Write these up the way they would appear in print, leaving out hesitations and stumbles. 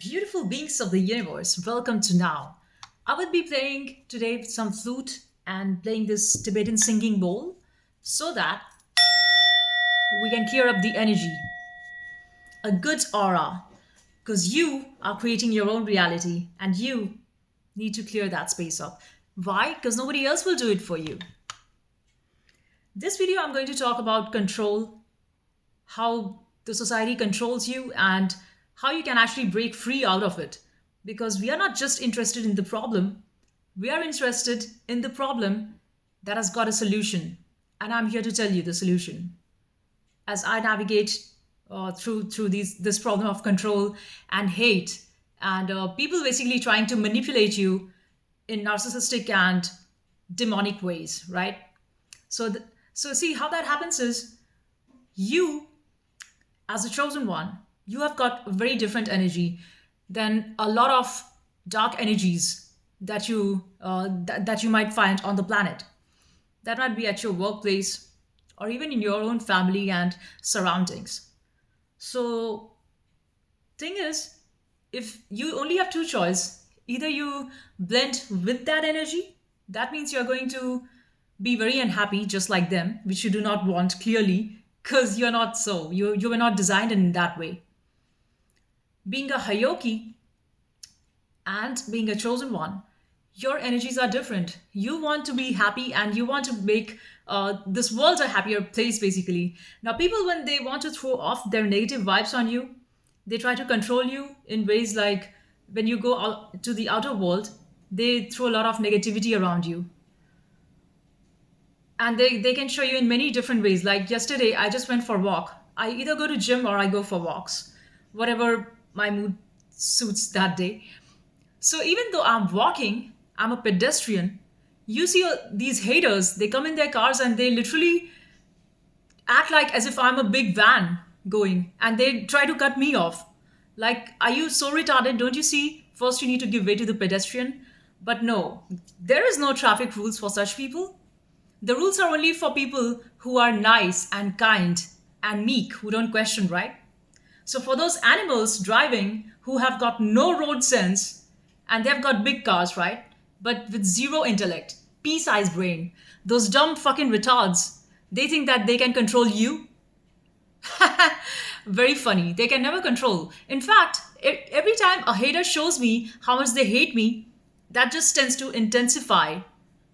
Beautiful beings of the universe, welcome to Now. I will be playing today with some flute and playing this Tibetan singing bowl so that we can clear up the energy, a good aura, because you are creating your own reality and you need to clear that space up. Why? Because nobody else will do it for you. This video, I'm going to talk about control, how the society controls you, and how you can actually break free out of it. Because we are not just interested in the problem, we are interested in the problem that has got a solution. And I'm here to tell you the solution. As I navigate through this problem of control and hate, and people basically trying to manipulate you in narcissistic and demonic ways, right? So, so see how that happens is you as a chosen one, you have got a very different energy than a lot of dark energies that you might find on the planet. That might be at your workplace or even in your own family and surroundings. So, thing is, if you only have two choices, either you blend with that energy, that means you're going to be very unhappy just like them, which you do not want clearly because you're not so. You were not designed in that way. Being a Hayoki and being a chosen one, your energies are different. You want to be happy and you want to make this world a happier place, basically. Now, people, when they want to throw off their negative vibes on you, they try to control you in ways like when you go out to the outer world, they throw a lot of negativity around you. And they can show you in many different ways. Like yesterday, I just went for a walk. I either go to gym or I go for walks, whatever my mood suits that day. So even though I'm walking, I'm a pedestrian. You see these haters, they come in their cars and they literally act like as if I'm a big van going and they try to cut me off. Like, are you so retarded? Don't you see? First, you need to give way to the pedestrian. But no, there is no traffic rules for such people. The rules are only for people who are nice and kind and meek, who don't question, right? So for those animals driving who have got no road sense and they've got big cars, right? But with zero intellect, pea-sized brain, those dumb fucking retards, they think that they can control you. Very funny. They can never control. In fact, every time a hater shows me how much they hate me, that just tends to intensify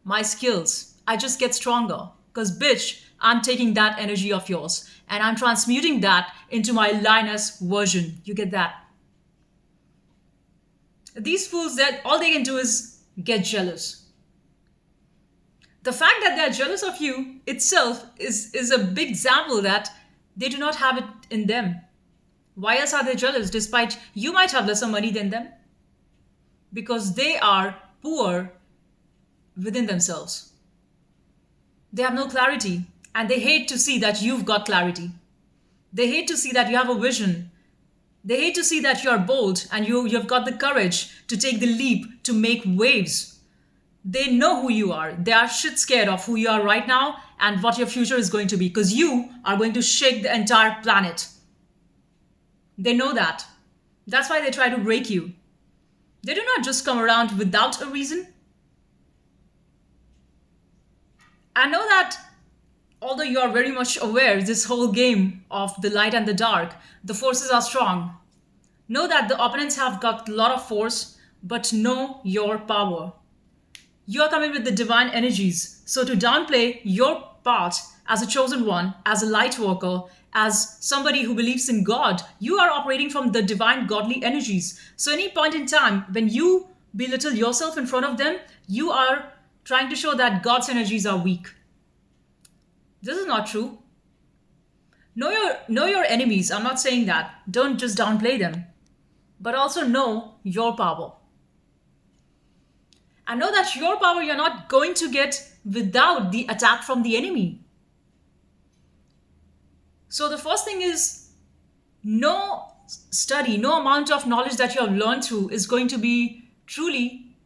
my skills. I just get stronger. Because, bitch, I'm taking that energy of yours and I'm transmuting that into my Linus version. You get that? These fools, that all they can do is get jealous. The fact that they're jealous of you itself is a big example that they do not have it in them. Why else are they jealous despite you might have lesser money than them? Because they are poor within themselves. They have no clarity and they hate to see that you've got clarity. They hate to see that you have a vision. They hate to see that you're bold and you've got the courage to take the leap to make waves. They know who you are. They are shit scared of who you are right now and what your future is going to be because you are going to shake the entire planet. They know that. That's why they try to break you. They do not just come around without a reason. I know that although you are very much aware this whole game of the light and the dark, the forces are strong. Know that the opponents have got a lot of force, but know your power. You are coming with the divine energies. So to downplay your part as a chosen one, as a light worker, as somebody who believes in God, you are operating from the divine godly energies. So any point in time when you belittle yourself in front of them, you are trying to show that God's energies are weak. This is not true. Know your enemies. I'm not saying that. Don't just downplay them. But also know your power. And know that your power you're not going to get without the attack from the enemy. So the first thing is no study, no amount of knowledge that you have learned through is going to be truly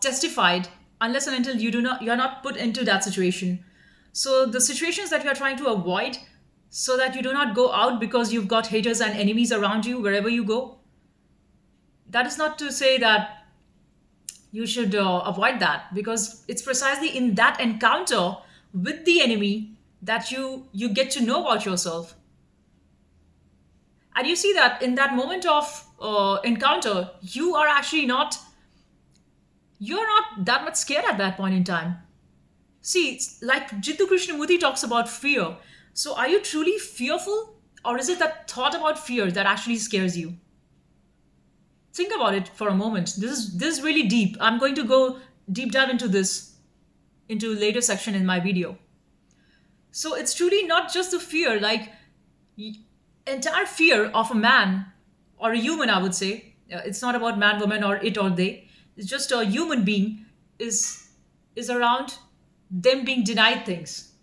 testified unless and until you're not put into that situation. So the situations that you're trying to avoid so that you do not go out because you've got haters and enemies around you wherever you go, That is not to say that you should avoid that, because it's precisely in that encounter with the enemy that you get to know about yourself. And you see that in that moment of encounter, you're not that much scared at that point in time. See, it's like Jiddu Krishnamurti talks about fear. So are you truly fearful, or is it that thought about fear that actually scares you? Think about it for a moment. This is really deep. I'm going to go deep dive into this into later section in my video. So it's truly not just the fear, like y- entire fear of a man or a human, I would say. It's not about man, woman, or it or they. It's just a human being is is around them being denied things.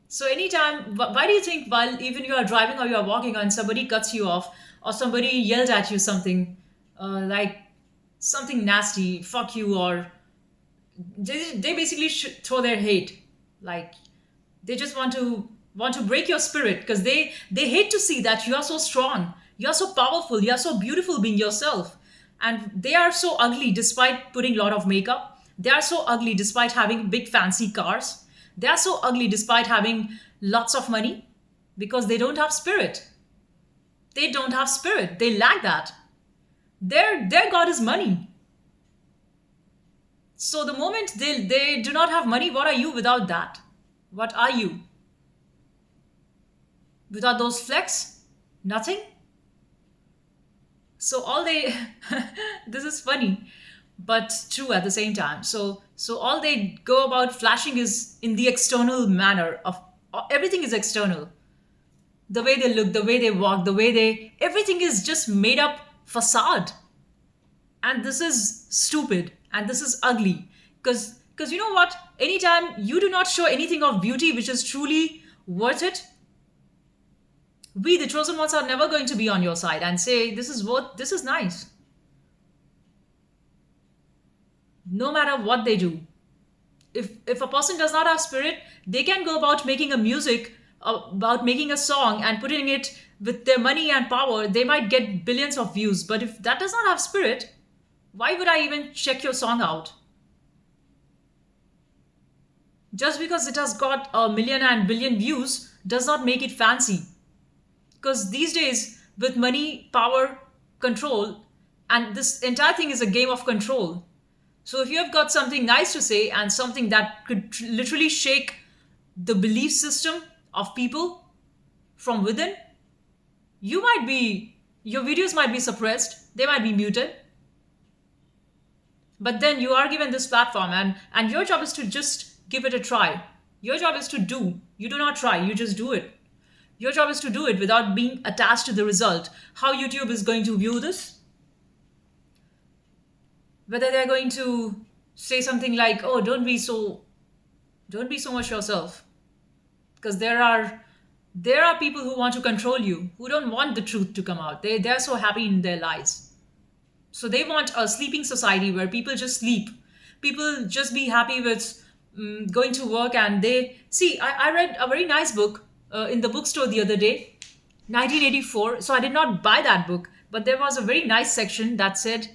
So anytime, why do you think while even you are driving or you are walking and somebody cuts you off or somebody yells at you something like something nasty, fuck you, or they basically throw their hate, like they just want to break your spirit because they hate to see that you are so strong, you are so powerful, you are so beautiful being yourself, and they are so ugly despite putting a lot of makeup. They are so ugly despite having big fancy cars. They are so ugly despite having lots of money, because they don't have spirit. They don't have spirit, they lack that. Their god is money. So the moment they do not have money, what are you without that? What are you without those flecks? Nothing. So all they this is funny but true at the same time. So all they go about flashing is in the external manner of everything is external. The way they look, the way they walk, the way they everything is just made up facade. And this is stupid and this is ugly, because you know what, anytime you do not show anything of beauty which is truly worth it, we the chosen ones are never going to be on your side and say this is what this is nice, no matter what they do. If a person does not have spirit, they can go about making a music, about making a song and putting it with their money and power, they might get billions of views. But if that does not have spirit, why would I even check your song out? Just because it has got a million and billion views does not make it fancy. Because these days, with money, power, control, and this entire thing is a game of control. So if you have got something nice to say and something that could literally shake the belief system of people from within, your videos might be suppressed, they might be muted. But then you are given this platform, and your job is to just give it a try. Your job is to do. You do not try, you just do it. Your job is to do it without being attached to the result. How YouTube is going to view this, whether they're going to say something like, oh, don't be so much yourself, because there are people who want to control you, who don't want the truth to come out. They're so happy in their lies. So they want a sleeping society where people just sleep. People just be happy with going to work, and they see. I read a very nice book in the bookstore the other day, 1984. So I did not buy that book, but there was a very nice section that said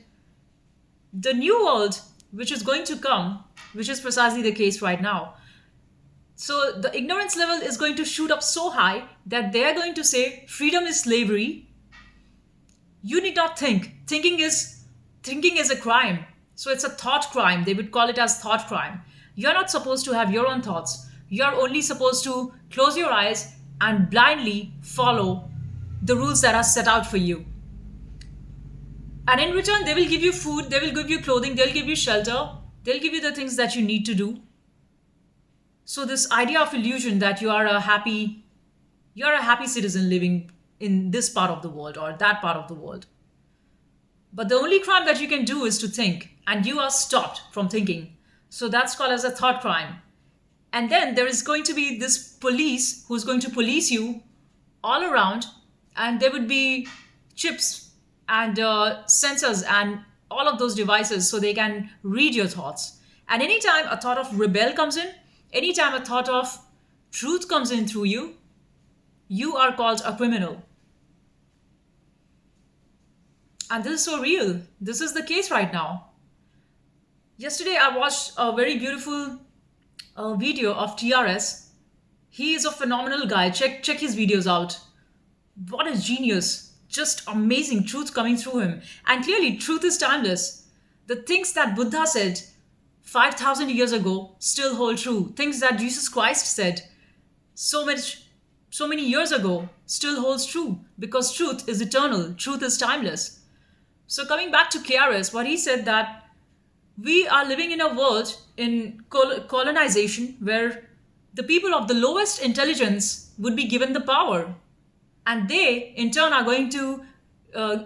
the new world which is going to come, which is precisely the case right now. So the ignorance level is going to shoot up so high that they are going to say freedom is slavery. You need not think. Thinking is a crime. So it's a thought crime. They would call it as thought crime. You're not supposed to have your own thoughts. You're only supposed to close your eyes and blindly follow the rules that are set out for you. And in return, they will give you food, they will give you clothing, they'll give you shelter, they'll give you the things that you need to do. So this idea of illusion that you're a happy citizen living in this part of the world or that part of the world. But the only crime that you can do is to think, and you are stopped from thinking. So that's called as a thought crime. And then there is going to be this police who's going to police you all around, and there would be chips and sensors and all of those devices so they can read your thoughts. And anytime a thought of rebel comes in, anytime a thought of truth comes in through you, you are called a criminal. And this is so real. This is the case right now. Yesterday, I watched a very beautiful video of TRS. He is a phenomenal guy. Check his videos out. What a genius. Just amazing truth coming through him. And clearly, truth is timeless. The things that Buddha said 5,000 years ago still hold true. Things that Jesus Christ said so much so many years ago still holds true because truth is eternal, truth is timeless. So coming back to KRS, what he said that we are living in a world in colonization where the people of the lowest intelligence would be given the power, and they in turn are going to uh,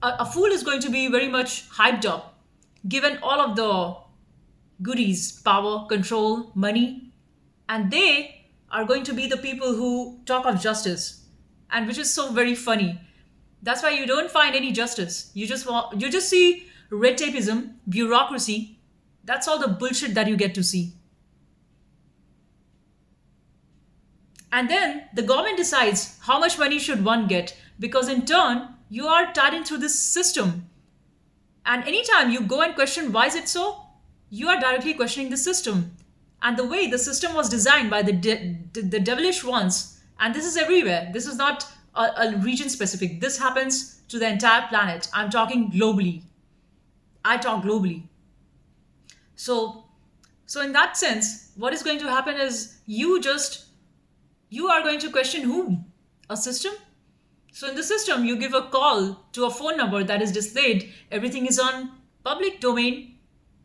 a fool is going to be very much hyped up, given all of the goodies, power, control, money, and they are going to be the people who talk of justice, and which is so very funny. That's why you don't find any justice. You just see red tapeism, bureaucracy. That's all the bullshit that you get to see. And then the government decides how much money should one get, because in turn you are tied in through this system. And anytime you go and question why is it so, you are directly questioning the system and the way the system was designed by the devilish ones. And this is everywhere. This is not a region specific. This happens to the entire planet. I'm talking globally. I talk globally. So, so in that sense, what is going to happen is you are going to question whom? A system? So in the system, you give a call to a phone number that is displayed. Everything is on public domain.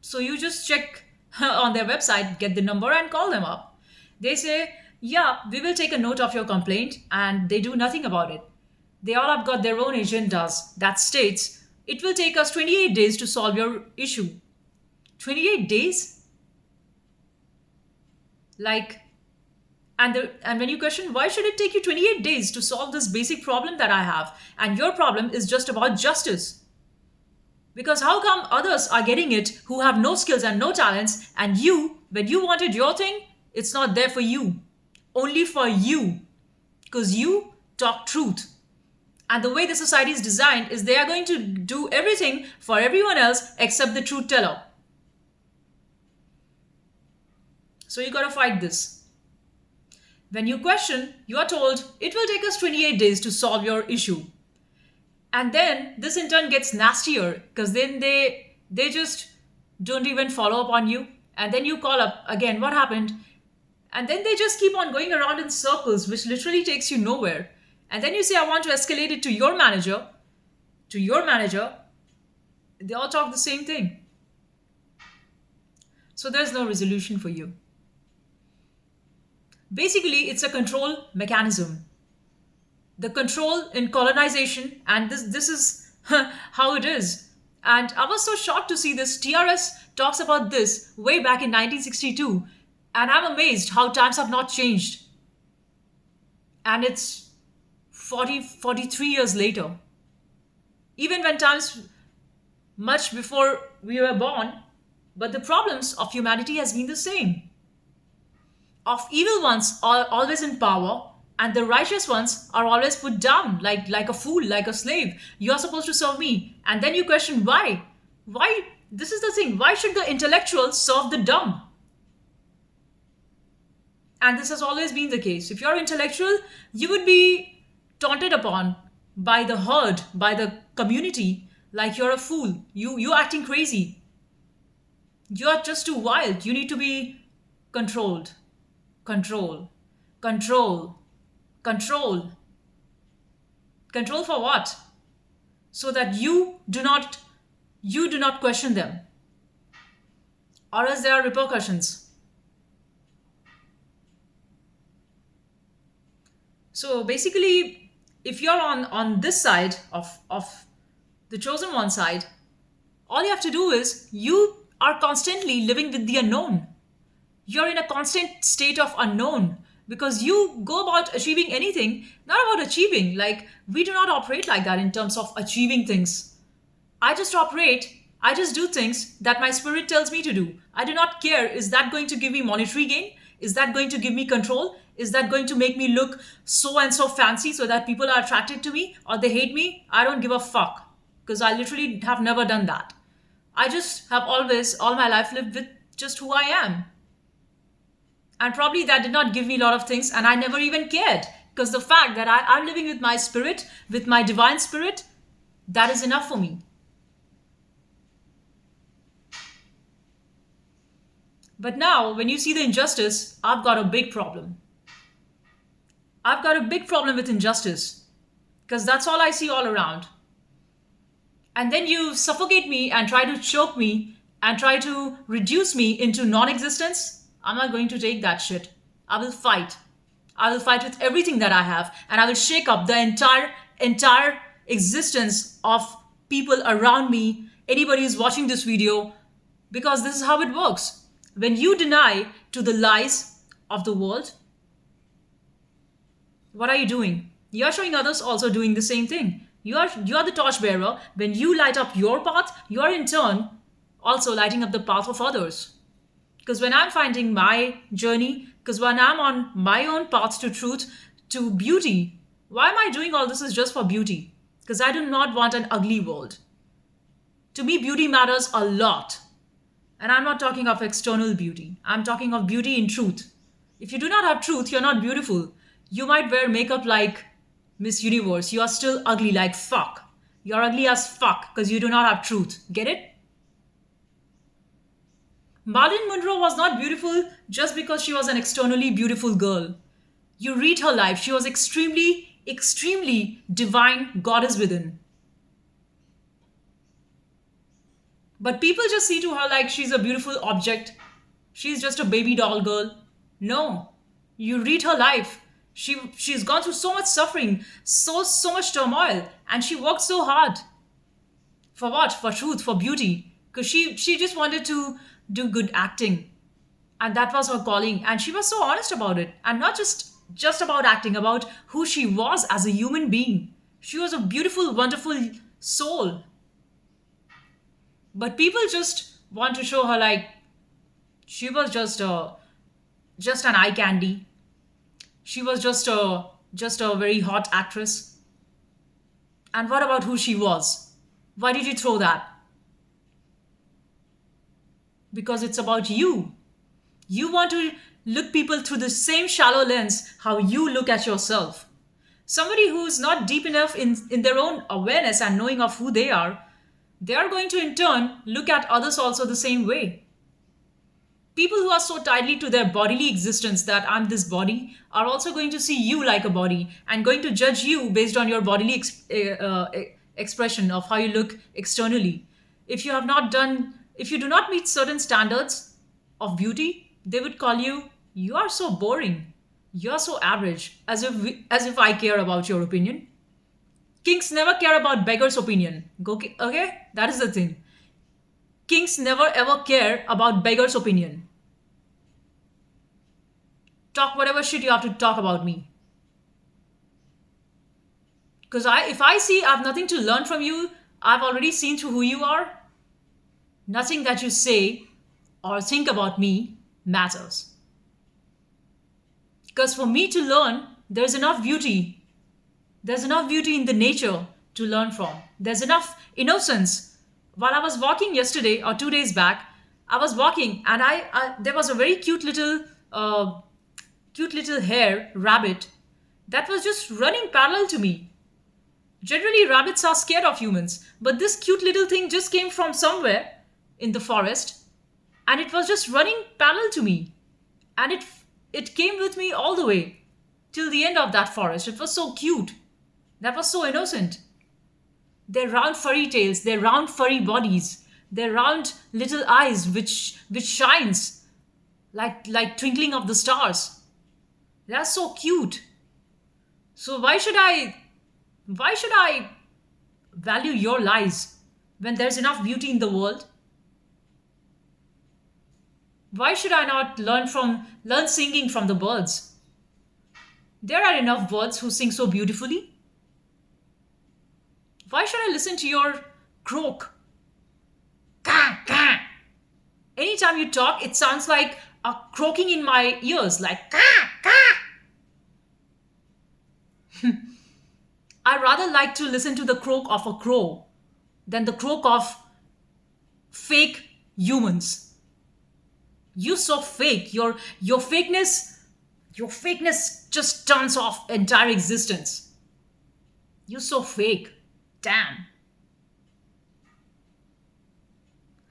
So you just check on their website, get the number and call them up. They say, yeah, we will take a note of your complaint, and they do nothing about it. They all have got their own agendas that states it will take us 28 days to solve your issue. 28 days? Like, and when you question why should it take you 28 days to solve this basic problem that I have, and your problem is just about justice, because how come others are getting it who have no skills and no talents, and you, when you wanted your thing, it's not there for you, only for you, because you talk truth. And the way the society is designed is they are going to do everything for everyone else except the truth teller. So you got to fight this. When you question, you are told it will take us 28 days to solve your issue. And then this in turn gets nastier because then they just don't even follow up on you. And then you call up again, what happened? And then they just keep on going around in circles, which literally takes you nowhere. And then you say, I want to escalate it to your manager. To your manager. They all talk the same thing. So there's no resolution for you. Basically, it's a control mechanism. The control in colonization, and this is how it is. And I was so shocked to see this. TRS talks about this way back in 1962, and I'm amazed how times have not changed. And it's 43 years later. Even when times much before we were born, but the problems of humanity has been the same. Of evil ones are always in power, and the righteous ones are always put down like a fool, like a slave. You're supposed to serve me. And then you question why. Why? This is the thing. Why should the intellectual serve the dumb? And this has always been the case. If you're intellectual, you would be taunted upon by the herd, by the community, like you're a fool. You're acting crazy. You're just too wild. You need to be controlled. Control. Control. Control. Control for what? So that you do not question them. Or else there are repercussions. So basically, if you're on this side of the chosen one side, all you have to do is you are constantly living with the unknown. You're in a constant state of unknown because you go about achieving anything, not about achieving. Like, we do not operate like that in terms of achieving things. I just do things that my spirit tells me to do. I do not care. Is that going to give me monetary gain? Is that going to give me control? Is that going to make me look so and so fancy so that people are attracted to me or they hate me? I don't give a fuck. because I literally have never done that. I just have always, all my life, lived with just who I am. And probably that did not give me a lot of things, and I never even cared. Because the fact that I'm living with my spirit, with my divine spirit, that is enough for me. But now, when you see the injustice, I've got a big problem. I've got a big problem with injustice. Because that's all I see all around. And then you suffocate me and try to choke me and try to reduce me into non existence. I'm not going to take that shit. I will fight. I will fight with everything that I have, and I will shake up the entire existence of people around me, anybody who's watching this video, because this is how it works. When you deny to the lies of the world, what are you doing? You're showing others also doing the same thing. You are the torchbearer. When you light up your path, you are in turn also lighting up the path of others. Because when I'm finding my journey, because when I'm on my own path to truth, to beauty, why am I doing all this is just for beauty? Because I do not want an ugly world. To me, beauty matters a lot. And I'm not talking of external beauty. I'm talking of beauty in truth. If you do not have truth, you're not beautiful. You might wear makeup like Miss Universe. You are still ugly like fuck. You're ugly as fuck because you do not have truth. Get it? Marilyn Monroe was not beautiful just because she was an externally beautiful girl. You read her life, she was extremely, extremely divine goddess within. But people just see to her like she's a beautiful object. She's just a baby doll girl. No. You read her life. She's gone through so much suffering, so much turmoil, and she worked so hard. For what? For truth, for beauty. Because she just wanted to do good acting. And that was her calling. And she was so honest about it. And not just about acting, about who she was as a human being. She was a beautiful, wonderful soul. But people just want to show her like she was just an eye candy. She was just a very hot actress. And what about who she was? Why did you throw that? Because it's about you. You want to look people through the same shallow lens how you look at yourself. Somebody who's not deep enough in their own awareness and knowing of who they are going to in turn look at others also the same way. People who are so tightly to their bodily existence that I'm this body are also going to see you like a body and going to judge you based on your bodily expression of how you look externally. If you do not meet certain standards of beauty, they would call you are so boring. You are so average, as if I care about your opinion. Kings never care about beggars' opinion. Okay? That is the thing. Kings never ever care about beggars' opinion. Talk whatever shit you have to talk about me. Because if I see I have nothing to learn from you, I've already seen through who you are. Nothing that you say or think about me matters. Because for me to learn, there's enough beauty. There's enough beauty in the nature to learn from. There's enough innocence. While I was walking yesterday or 2 days back, I was walking and there was a very cute little hare rabbit that was just running parallel to me. Generally, rabbits are scared of humans, but this cute little thing just came from somewhere in the forest and it was just running parallel to me. And it came with me all the way till the end of that forest. It was so cute. That was so innocent. Their round furry tails, their round furry bodies, their round little eyes which shines like twinkling of the stars. They are so cute. So why should I value your lies when there's enough beauty in the world? Why should I not learn singing from the birds? There are enough birds who sing so beautifully. Why should I listen to your croak? Caw, caw. Anytime you talk, it sounds like a croaking in my ears, like caw, caw. I rather like to listen to the croak of a crow than the croak of fake humans. You so fake. Your fakeness just turns off entire existence. You so fake. Damn.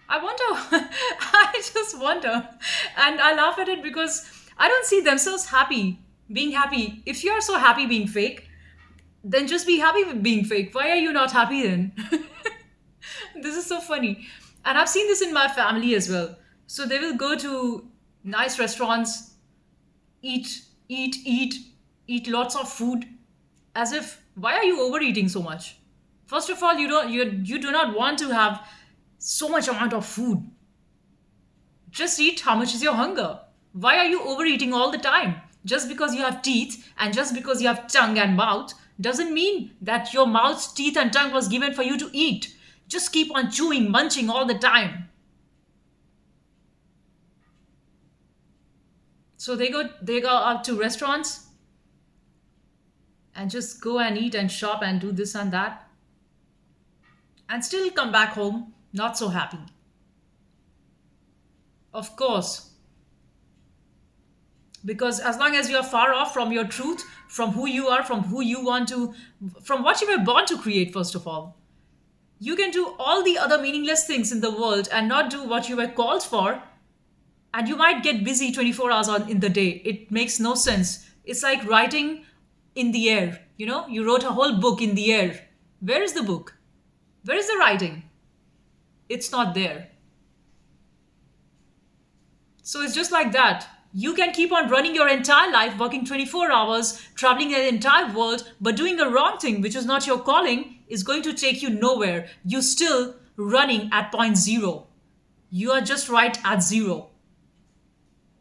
I wonder. I just wonder, and I laugh at it because I don't see themselves happy being happy. If you're so happy being fake, then just be happy with being fake. Why are you not happy then? This is so funny. And I've seen this in my family as well. So they will go to nice restaurants, eat, eat, eat, eat lots of food, as if, why are you overeating so much? First of all, you do not want to have so much amount of food. Just eat how much is your hunger. Why are you overeating all the time? Just because you have teeth and just because you have tongue and mouth doesn't mean that your mouth, teeth, and tongue was given for you to eat. Just keep on chewing, munching all the time. So they go out to restaurants and just go and eat and shop and do this and that and still come back home not so happy. Of course, because as long as you're far off from your truth, from who you are, from who you want to, from what you were born to create, first of all, you can do all the other meaningless things in the world and not do what you were called for, and you might get busy 24 hours in the day. It makes no sense. It's like writing in the air. You wrote a whole book in the air. Where is the book? Where is the writing? It's not there. So it's just like that. You can keep on running your entire life, working 24 hours, traveling the entire world, but doing a wrong thing, which is not your calling, is going to take you nowhere. You still running at point zero. You are just right at zero.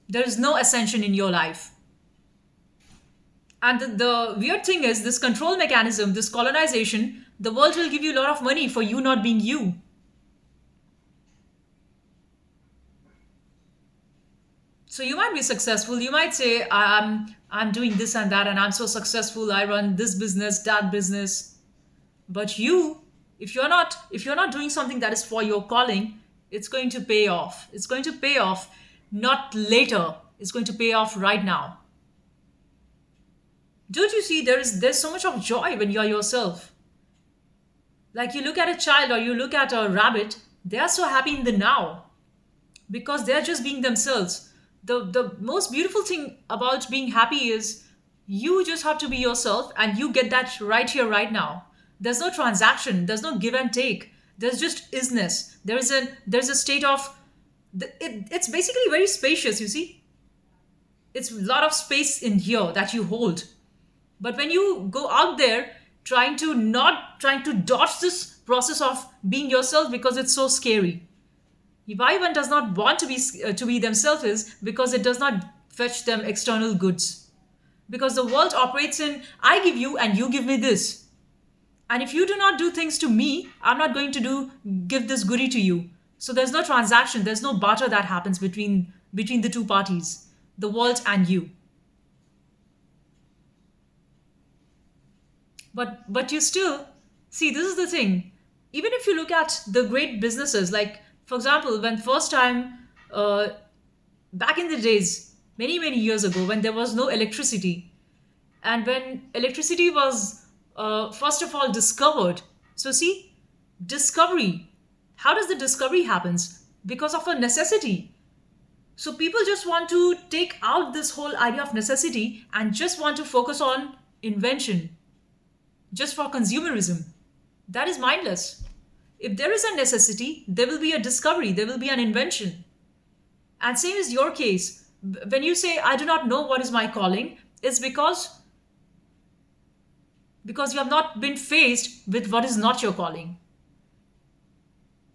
There is no ascension in your life. And the weird thing is, this control mechanism, this colonization, the world will give you a lot of money for you not being you. So you might be successful. You might say, I'm doing this and that, and I'm so successful. I run this business, that business. But if you're not doing something that is for your calling, it's going to pay off. It's going to pay off not later. It's going to pay off right now. Don't you see there's so much of joy when you're yourself? Like you look at a child or you look at a rabbit, they are so happy in the now because they're just being themselves. The most beautiful thing about being happy is you just have to be yourself and you get that right here, right now. There's no transaction, there's no give and take. There's just isness. There's a state of it's basically very spacious, you see. It's a lot of space in here that you hold. But when you go out there trying to dodge this process of being yourself because it's so scary. Why one does not want to be themselves is because it does not fetch them external goods. Because the world operates in I give you and you give me this. And if you do not do things to me, I'm not going to give this goodie to you. So there's no transaction, there's no barter that happens between the two parties, the world and you. But you still see, this is the thing. Even if you look at the great businesses, like for example, when first time uh, back in the days, many years ago, when there was no electricity, and when electricity was first of all discovered. So see, discovery. How does the discovery happens? Because of a necessity. So people just want to take out this whole idea of necessity and just want to focus on invention, just for consumerism. That is mindless. If there is a necessity, there will be a discovery, there will be an invention. And same is your case. When you say, I do not know what is my calling, it's because you have not been faced with what is not your calling.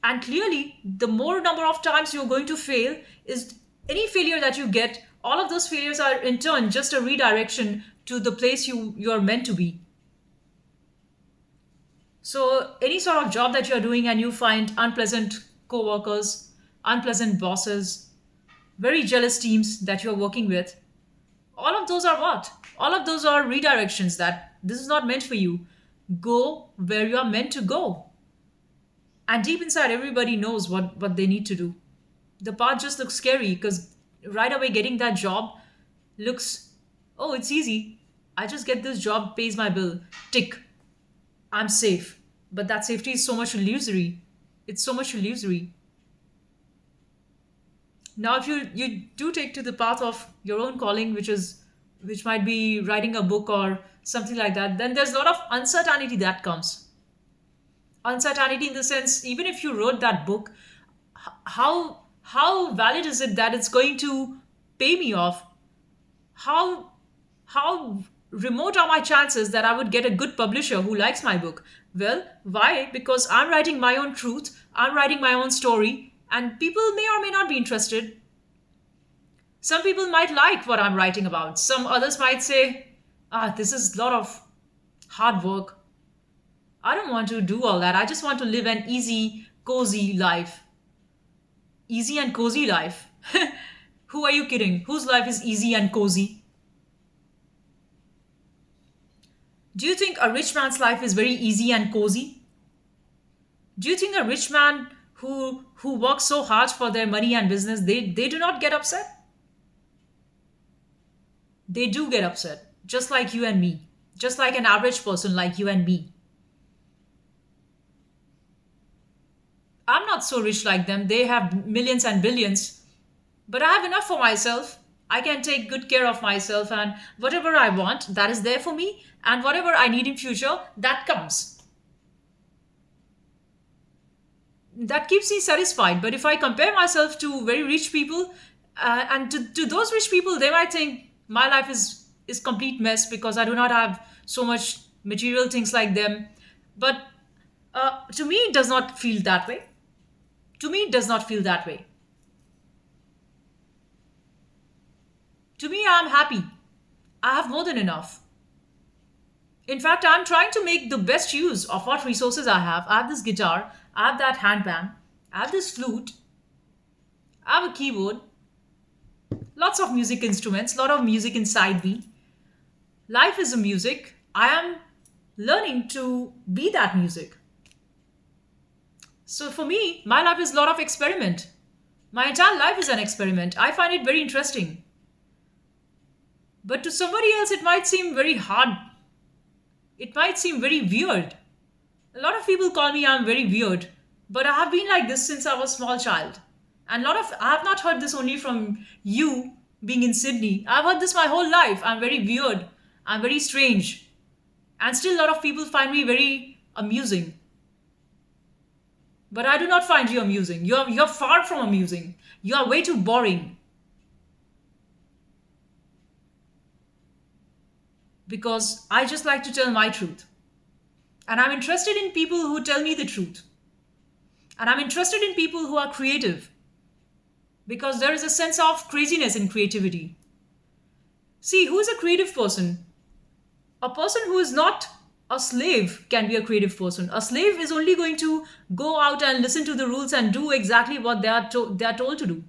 And clearly, the more number of times you're going to fail is any failure that you get, all of those failures are in turn just a redirection to the place you are meant to be. So any sort of job that you're doing and you find unpleasant co-workers, unpleasant bosses, very jealous teams that you're working with, all of those are what? All of those are redirections that this is not meant for you. Go where you are meant to go. And deep inside, everybody knows what they need to do. The path just looks scary because right away getting that job looks, oh, it's easy. I just get this job, pays my bill, tick, I'm safe. But that safety is so much illusory. It's so much illusory. Now, if you do take to the path of your own calling, which might be writing a book or something like that, then there's a lot of uncertainty that comes. Uncertainty in the sense, even if you wrote that book, how valid is it that it's going to pay me off? How how remote are my chances that I would get a good publisher who likes my book? Well, why? Because I'm writing my own truth, I'm writing my own story, and people may or may not be interested. Some people might like what I'm writing about. Some others might say, ah, this is a lot of hard work. I don't want to do all that. I just want to live an easy, cozy life. Easy and cozy life. Who are you kidding? Whose life is easy and cozy? Do you think a rich man's life is very easy and cozy? Do you think a rich man who works so hard for their money and business, they do not get upset? They do get upset, just like you and me, just like an average person like you and me. I'm not so rich like them. They have millions and billions, but I have enough for myself. I can take good care of myself, and whatever I want, that is there for me, and whatever I need in future, that comes. That keeps me satisfied. But if I compare myself to very rich people, and to those rich people, they might think my life is complete mess because I do not have so much material things like them. But to me, it does not feel that way. To me, it does not feel that way. To me, I'm happy. I have more than enough. In fact, I'm trying to make the best use of what resources I have. I have this guitar, I have that handpan, I have this flute, I have a keyboard, lots of music instruments, lot of music inside me. Life is a music. I am learning to be that music. So for me, my life is a lot of experiment. My entire life is an experiment. I find it very interesting. But to somebody else, it might seem very hard. It might seem very weird. A lot of people call me I'm very weird, but I have been like this since I was a small child. And a lot of I have not heard this only from you being in Sydney. I've heard this my whole life. I'm very weird. I'm very strange. And still a lot of people find me very amusing. But I do not find you amusing. You're far from amusing. You are way too boring. Because I just like to tell my truth. And I'm interested in people who tell me the truth. And I'm interested in people who are creative. Because there is a sense of craziness in creativity. See, who is a creative person? A person who is not a slave can be a creative person. A slave is only going to go out and listen to the rules and do exactly what they are told to do.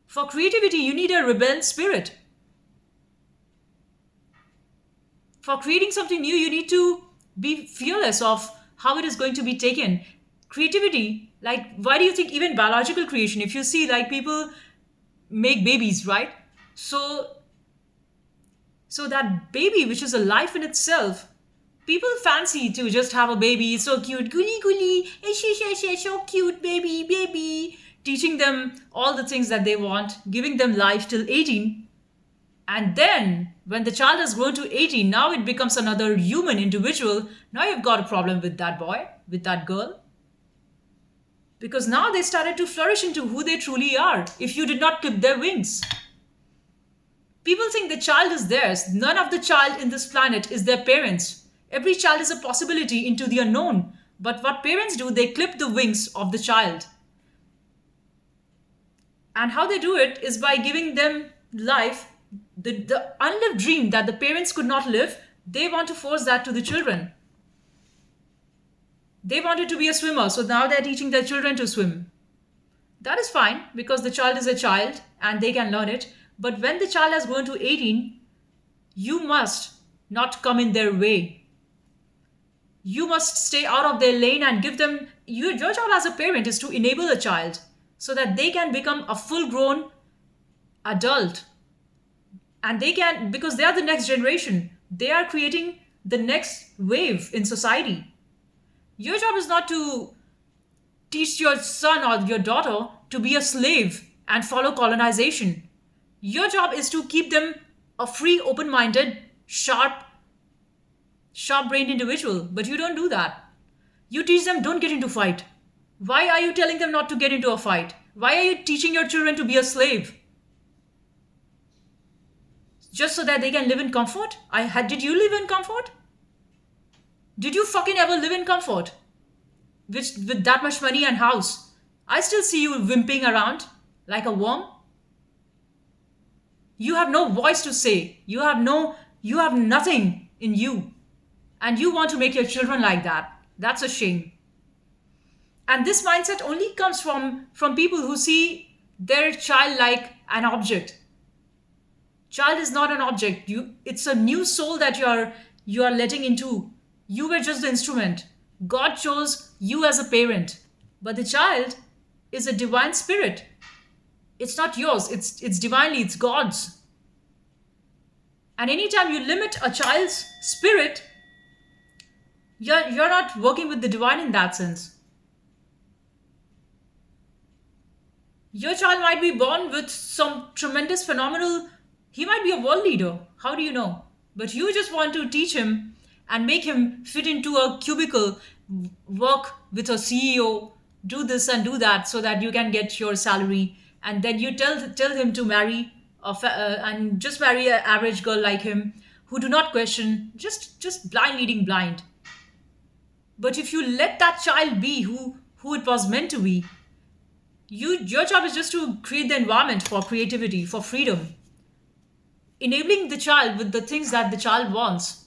For creativity, you need a rebel spirit. For creating something new, you need to be fearless of how it is going to be taken. Creativity, like, why do you think even biological creation, if you see, like, people make babies, right? So that baby, which is a life in itself, people fancy to just have a baby. It's so cute, guli guli, so cute, baby. Teaching them all the things that they want, giving them life till 18. And then, when the child has grown to 18, now it becomes another human individual. Now you've got a problem with that boy, with that girl. Because now they started to flourish into who they truly are if you did not clip their wings. People think the child is theirs. None of the child in this planet is their parents. Every child is a possibility into the unknown. But what parents do, they clip the wings of the child. And how they do it is by giving them life, the unlived dream that the parents could not live, they want to force that to the children. They wanted to be a swimmer, so now they're teaching their children to swim. That is fine because the child is a child and they can learn it. But when the child has grown to 18, you must not come in their way. You must stay out of their lane and give them your job as a parent is to enable a child so that they can become a full grown adult, and they can, because they are the next generation, they are creating the next wave in society. Your job is not to teach your son or your daughter to be a slave and follow colonization. Your job is to keep them a free, open minded, sharp brained individual. But you don't do that. You teach them don't get into fight. Why are you telling them not to get into a fight? Why are you teaching your children to be a slave? Just so that they can live in comfort? Did you live in comfort? Did you fucking ever live in comfort? With that much money and house? I still see you wimping around like a worm. You have no voice to say. You have nothing in you. And you want to make your children like that. That's a shame. And this mindset only comes from people who see their child like an object. Child is not an object. It's a new soul that you are letting into. You were just the instrument. God chose you as a parent. But the child is a divine spirit. It's not yours. It's divinely, it's God's. And anytime you limit a child's spirit, you're not working with the divine in that sense. Your child might be born with some tremendous, phenomenal, he might be a world leader. How do you know? But you just want to teach him and make him fit into a cubicle, work with a CEO, do this and do that so that you can get your salary. And then you tell him to marry and just marry an average girl like him who do not question, just blind leading blind. But if you let that child be who it was meant to be, your job is just to create the environment for creativity, for freedom, enabling the child with the things that the child wants.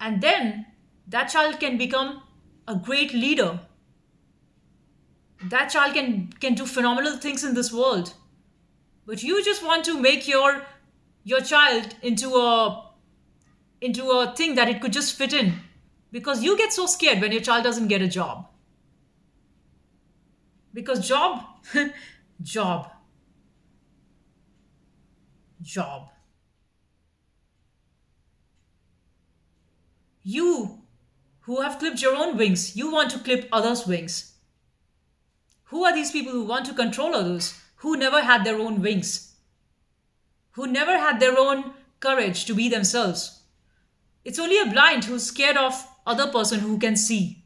And then that child can become a great leader. That child can do phenomenal things in this world. But you just want to make your child into a thing that it could just fit in. Because you get so scared when your child doesn't get a job. Because job, job, job. You who have clipped your own wings, you want to clip others' wings. Who are these people who want to control others, who never had their own wings, who never had their own courage to be themselves? It's only a blind who's scared of other person who can see.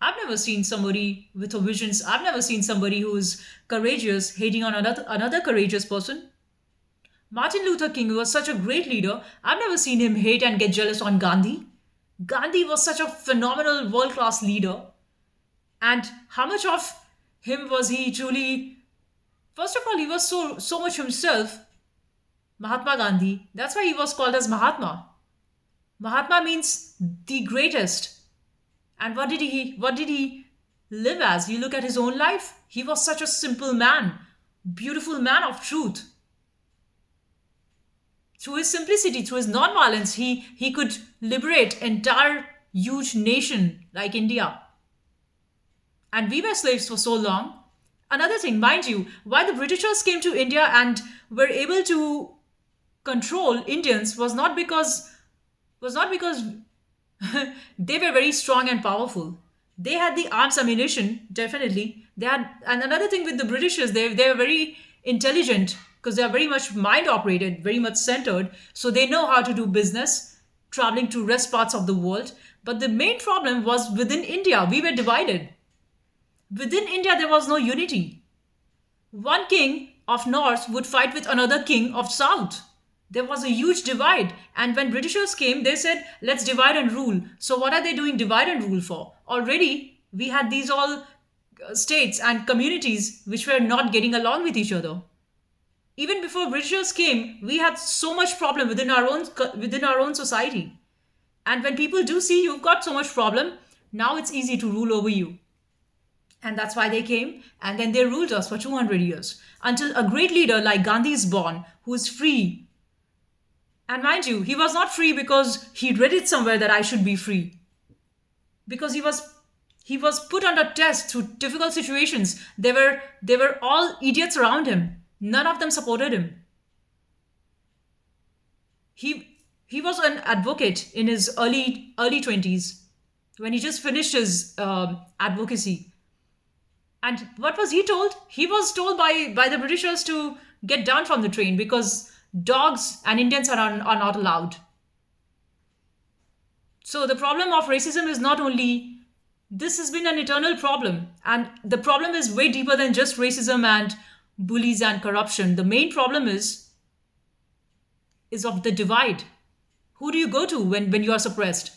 I've never seen somebody with a visions. I've never seen somebody who's courageous hating on another courageous person. Martin Luther King was such a great leader. I've never seen him hate and get jealous on Gandhi. Gandhi was such a phenomenal world-class leader. And how much of him was he truly? First of all, he was so much himself. Mahatma Gandhi. That's why he was called as Mahatma. Mahatma means the greatest. And what did he live as? You look at his own life. He was such a simple man, beautiful man of truth. Through his simplicity, through his non-violence, he could liberate entire huge nation like India. And we were slaves for so long. Another thing, mind you, why the Britishers came to India and were able to control Indians was not because they were very strong and powerful. They had the arms ammunition, definitely. And another thing with the Britishers, they were very intelligent because they are very much mind operated, very much centered. So they know how to do business, traveling to rest parts of the world. But the main problem was within India. We were divided. Within India, there was no unity. One king of North would fight with another king of South. There was a huge divide. And when Britishers came, they said, let's divide and rule. So what are they doing divide and rule for? Already, we had these all states and communities which were not getting along with each other. Even before Britishers came, we had so much problem within our own society. And when people do see you've got so much problem, now it's easy to rule over you. And that's why they came. And then they ruled us for 200 years. Until a great leader like Gandhi is born, who is free. And mind you, he was not free because he read it somewhere that I should be free. because he was put under test through difficult situations. They were all idiots around him. None of them supported him. He was an advocate in his early 20s when he just finished his advocacy. And what was he told? He was told by the Britishers to get down from the train because dogs and Indians are not allowed. So the problem of racism is not only this has been an eternal problem, and the problem is way deeper than just racism and bullies and corruption. The main problem is of the divide. Who do you go to when you are suppressed?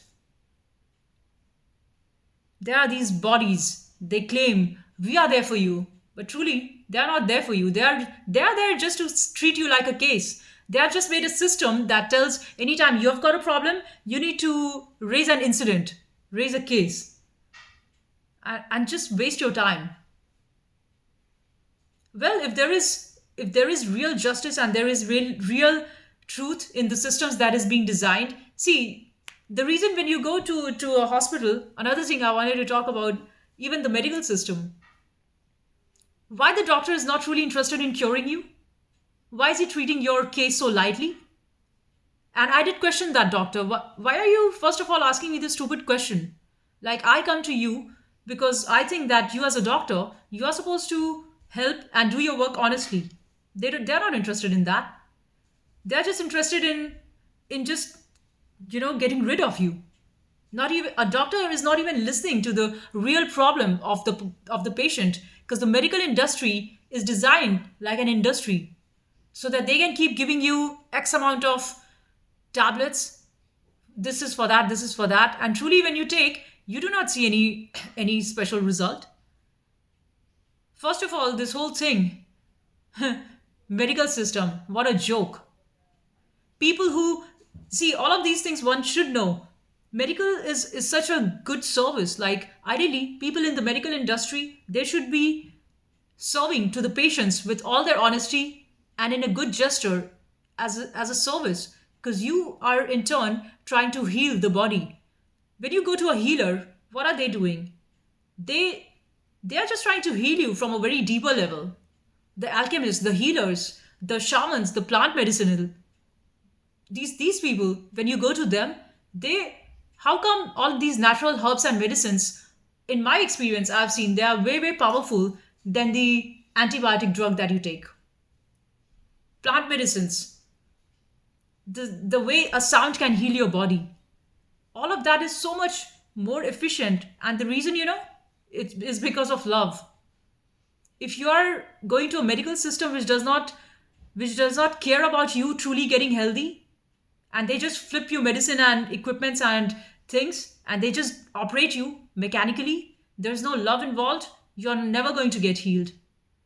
There are these bodies. They claim we are there for you, but truly they are not there for you. They are there just to treat you like a case. They have just made a system that tells anytime you have got a problem, you need to raise an incident, raise a case, and just waste your time. Well, if there is real justice and there is real truth in the systems that is being designed, see, the reason when you go to a hospital, another thing I wanted to talk about, even the medical system, why the doctor is not really interested in curing you? Why is he treating your case so lightly? And I did question that doctor. Why are you, first of all, asking me this stupid question? Like, I come to you because I think that you, as a doctor, you are supposed to help and do your work honestly. They're not interested in that. They're just interested in just, getting rid of you. Not even a doctor is not even listening to the real problem of the patient, because the medical industry is designed like an industry so that they can keep giving you x amount of tablets. This is for that, this is for that, and truly when you take, you do not see any special result. First of all, this whole thing, medical system, what a joke. People who see all of these things, one should know medical is such a good service. Like, ideally, people in the medical industry, they should be serving to the patients with all their honesty and in a good gesture, as a service, because you are in turn trying to heal the body. When you go to a healer, what are they doing? They are just trying to heal you from a very deeper level. The alchemists, the healers, the shamans, the plant medicinal, these people, when you go to them, they how come all these natural herbs and medicines, in my experience, I've seen they are way powerful than the antibiotic drug that you take. Plant medicines, the way a sound can heal your body, all of that is so much more efficient. And the reason, it is because of love. If you are going to a medical system which does not care about you truly getting healthy, and they just flip you medicine and equipments and things, and they just operate you mechanically, there's no love involved, you're never going to get healed.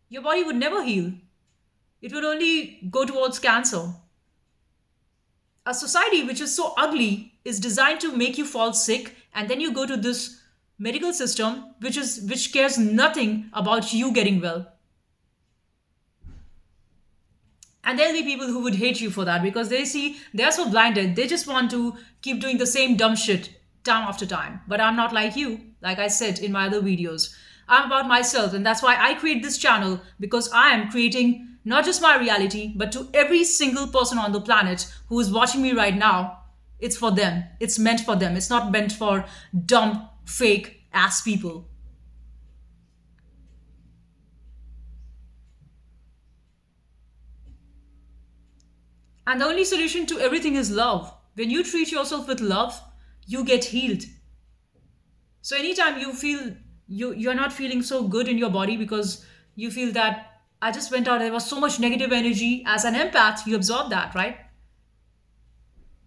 Your body would never heal. It would only go towards cancer. A society which is so ugly is designed to make you fall sick, and then you go to this medical system which cares nothing about you getting well. And there'll be people who would hate you for that because they see they're so blinded. They just want to keep doing the same dumb shit time after time. But I'm not like you, like I said in my other videos. I'm about myself, and that's why I create this channel, because I am creating not just my reality, but to every single person on the planet who is watching me right now. It's for them. It's meant for them. It's not meant for dumb, fake ass people. And the only solution to everything is love. When you treat yourself with love, you get healed. So anytime you feel you're not feeling so good in your body because you feel that I just went out, there was so much negative energy, as an empath, you absorb that, right?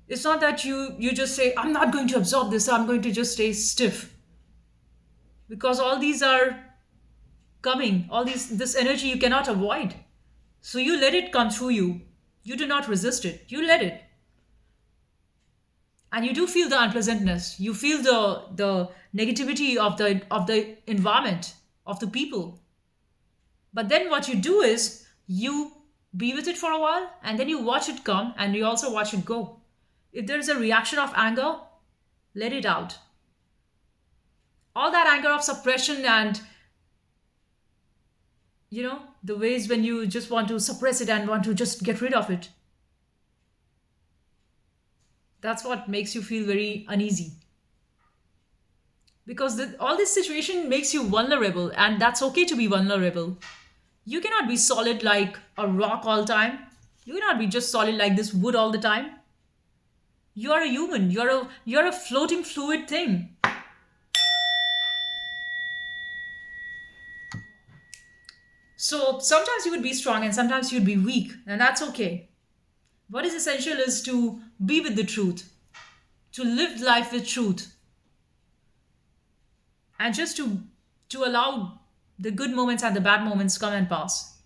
It's not that you just say, I'm not going to absorb this, I'm going to just stay stiff. Because all these are coming, all this energy you cannot avoid. So you let it come through you. You do not resist it. You let it. And you do feel the unpleasantness. You feel the negativity of the environment, of the people. But then what you do is you be with it for a while, and then you watch it come, and you also watch it go. If there is a reaction of anger, let it out. All that anger of suppression and, the ways when you just want to suppress it and want to just get rid of it. That's what makes you feel very uneasy. Because all this situation makes you vulnerable, and that's okay to be vulnerable. You cannot be solid like a rock all time. You cannot be just solid like this wood all the time. You are a human. You're a floating fluid thing. So sometimes you would be strong and sometimes you'd be weak, and that's okay. What is essential is to be with the truth, to live life with truth, and just to allow the good moments and the bad moments come and pass.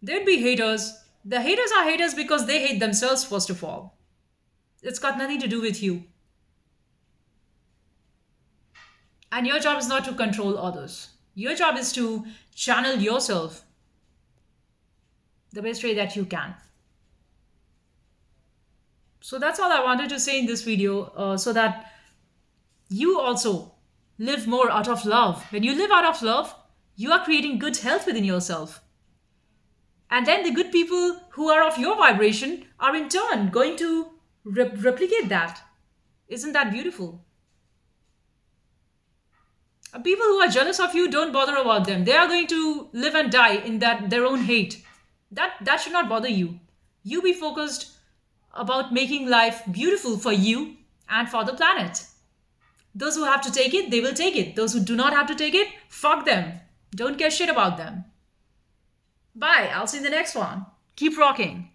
There'd be haters. The haters are haters because they hate themselves, first of all. It's got nothing to do with you. And your job is not to control others. Your job is to channel yourself the best way that you can. So that's all I wanted to say in this video, so that you also live more out of love. When you live out of love, you are creating good health within yourself. And then the good people who are of your vibration are in turn going to replicate that. Isn't that beautiful? People who are jealous of you, don't bother about them. They are going to live and die in their own hate. That should not bother you. You be focused about making life beautiful for you and for the planet. Those who have to take it, they will take it. Those who do not have to take it, fuck them. Don't care shit about them. Bye. I'll see you in the next one. Keep rocking.